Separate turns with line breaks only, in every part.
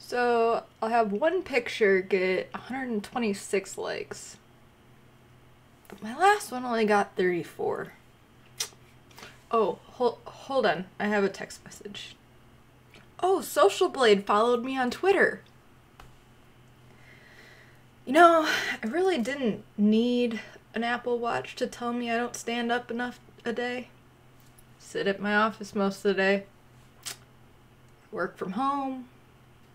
So I'll have one picture get 126 likes. But my last one only got 34. Oh, hold on. I have a text message. Oh, Social Blade followed me on Twitter. You know, I really didn't need an Apple Watch to tell me I don't stand up enough a day. Sit at my office most of the day. Work from home.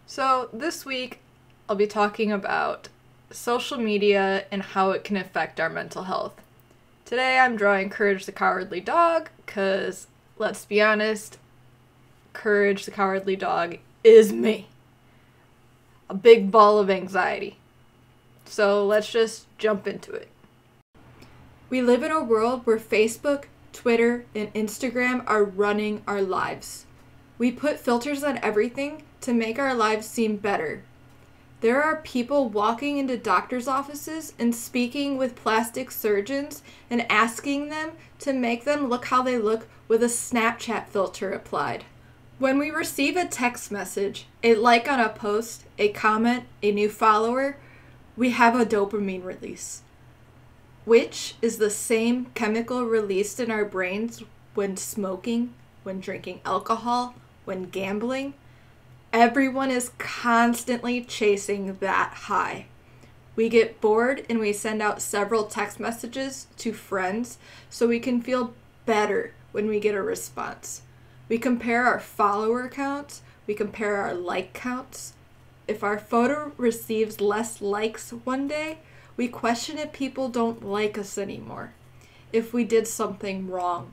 So this week, I'll be talking about social media and how it can affect our mental health. Today I'm drawing Courage the Cowardly Dog because, let's be honest, Courage the Cowardly Dog is me. A big ball of anxiety. So let's just jump into it. We live in a world where Facebook, Twitter, and Instagram are running our lives. We put filters on everything to make our lives seem better. There are people walking into doctors' offices and speaking with plastic surgeons and asking them to make them look how they look with a Snapchat filter applied. When we receive a text message, a like on a post, a comment, a new follower, we have a dopamine release, which is the same chemical released in our brains when smoking, when drinking alcohol, when gambling. Everyone is constantly chasing that high. We get bored and we send out several text messages to friends so we can feel better when we get a response. We compare our follower counts, we compare our like counts. If our photo receives less likes one day, we question if people don't like us anymore, if we did something wrong.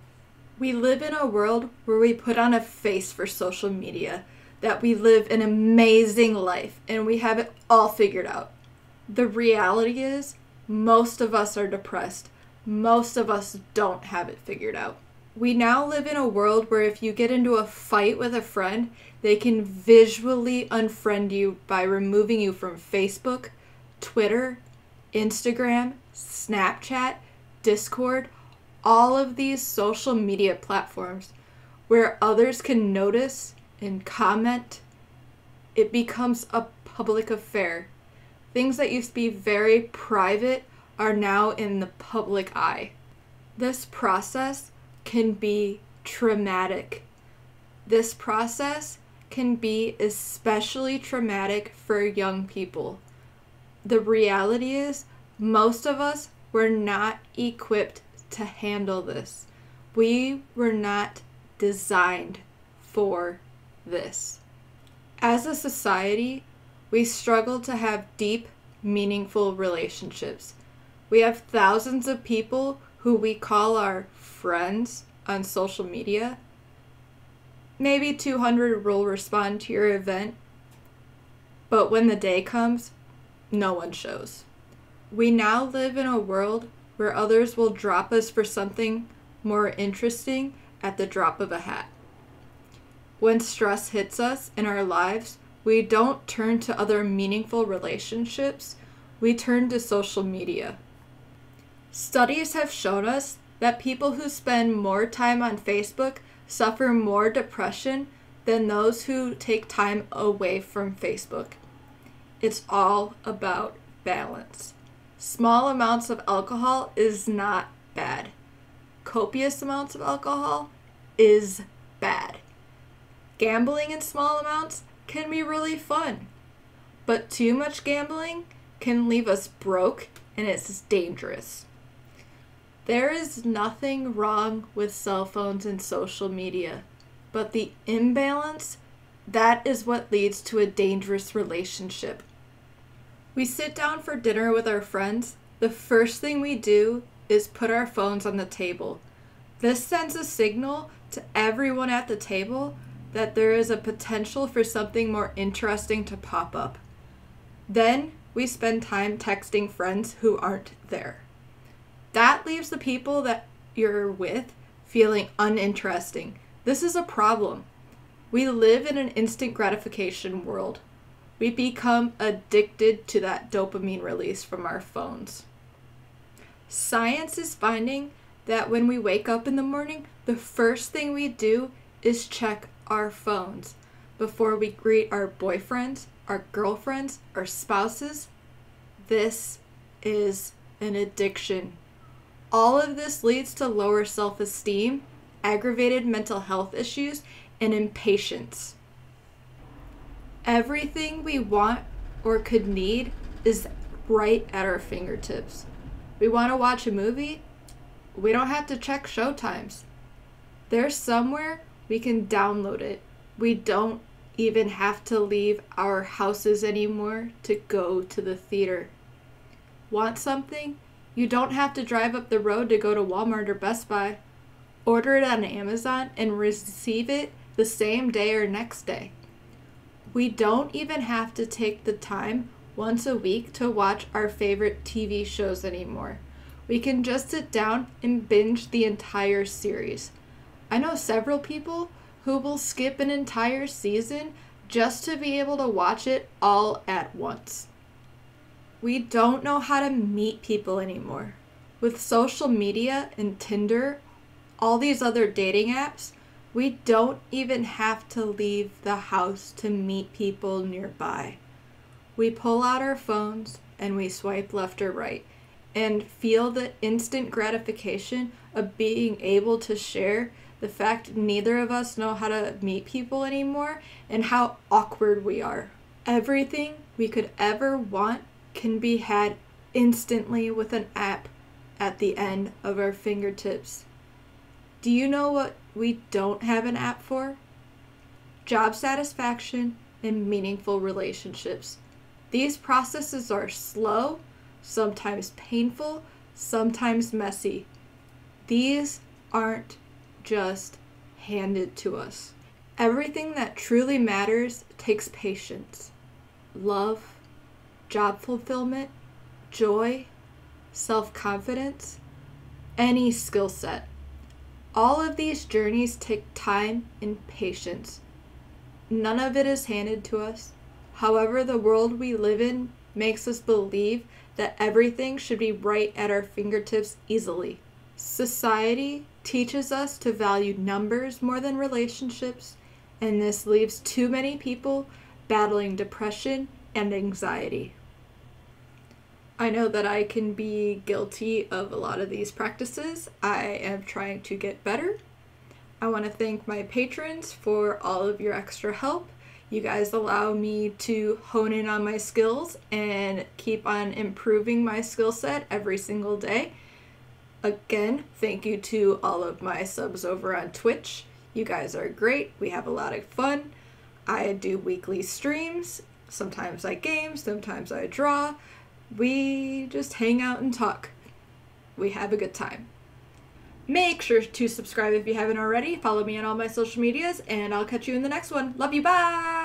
We live in a world where we put on a face for social media, that we live an amazing life and we have it all figured out. The reality is, most of us are depressed. Most of us don't have it figured out. We now live in a world where if you get into a fight with a friend, they can visually unfriend you by removing you from Facebook, Twitter, Instagram, Snapchat, Discord, all of these social media platforms where others can notice and comment. It becomes a public affair. Things that used to be very private are now in the public eye. This process can be traumatic. This process can be especially traumatic for young people. The reality is, most of us were not equipped to handle this. We were not designed for this. As a society, we struggle to have deep, meaningful relationships. We have thousands of people who we call our friends on social media. Maybe 200 will respond to your event, but when the day comes, no one shows. We now live in a world where others will drop us for something more interesting at the drop of a hat. When stress hits us in our lives, we don't turn to other meaningful relationships, we turn to social media. Studies have shown us that people who spend more time on Facebook suffer more depression than those who take time away from Facebook. It's all about balance. Small amounts of alcohol is not bad. Copious amounts of alcohol is bad. Gambling in small amounts can be really fun, but too much gambling can leave us broke and it's dangerous. There is nothing wrong with cell phones and social media, but the imbalance, that is what leads to a dangerous relationship. We sit down for dinner with our friends. The first thing we do is put our phones on the table. This sends a signal to everyone at the table that there is a potential for something more interesting to pop up. Then we spend time texting friends who aren't there. That leaves the people that you're with feeling uninteresting. This is a problem. We live in an instant gratification world. We become addicted to that dopamine release from our phones. Science is finding that when we wake up in the morning, the first thing we do is check our phones before we greet our boyfriends, our girlfriends, our spouses. This is an addiction. All of this leads to lower self-esteem, aggravated mental health issues, and impatience. Everything we want or could need is right at our fingertips. We want to watch a movie? We don't have to check showtimes. There's somewhere we can download it. We don't even have to leave our houses anymore to go to the theater. Want something? You don't have to drive up the road to go to Walmart or Best Buy. Order it on Amazon and receive it the same day or next day. We don't even have to take the time once a week to watch our favorite TV shows anymore. We can just sit down and binge the entire series. I know several people who will skip an entire season just to be able to watch it all at once. We don't know how to meet people anymore. With social media and Tinder, all these other dating apps, we don't even have to leave the house to meet people nearby. We pull out our phones and we swipe left or right and feel the instant gratification of being able to share the fact neither of us know how to meet people anymore and how awkward we are. Everything we could ever want can be had instantly with an app at the end of our fingertips. Do you know what we don't have an app for? Job satisfaction and meaningful relationships. These processes are slow, sometimes painful, sometimes messy. These aren't just handed to us. Everything that truly matters takes patience. Love, job fulfillment, joy, self-confidence, any skill set. All of these journeys take time and patience. None of it is handed to us. However, the world we live in makes us believe that everything should be right at our fingertips easily. Society teaches us to value numbers more than relationships, and this leaves too many people battling depression and anxiety. I know that I can be guilty of a lot of these practices. I am trying to get better. I want to thank my patrons for all of your extra help. You guys allow me to hone in on my skills and keep on improving my skill set every single day. Again, thank you to all of my subs over on Twitch. You guys are great. We have a lot of fun. I do weekly streams. Sometimes I game, sometimes I draw. We just hang out and talk. We have a good time. Make sure to subscribe if you haven't already. Follow me on all my social medias, and I'll catch you in the next one. Love you, bye!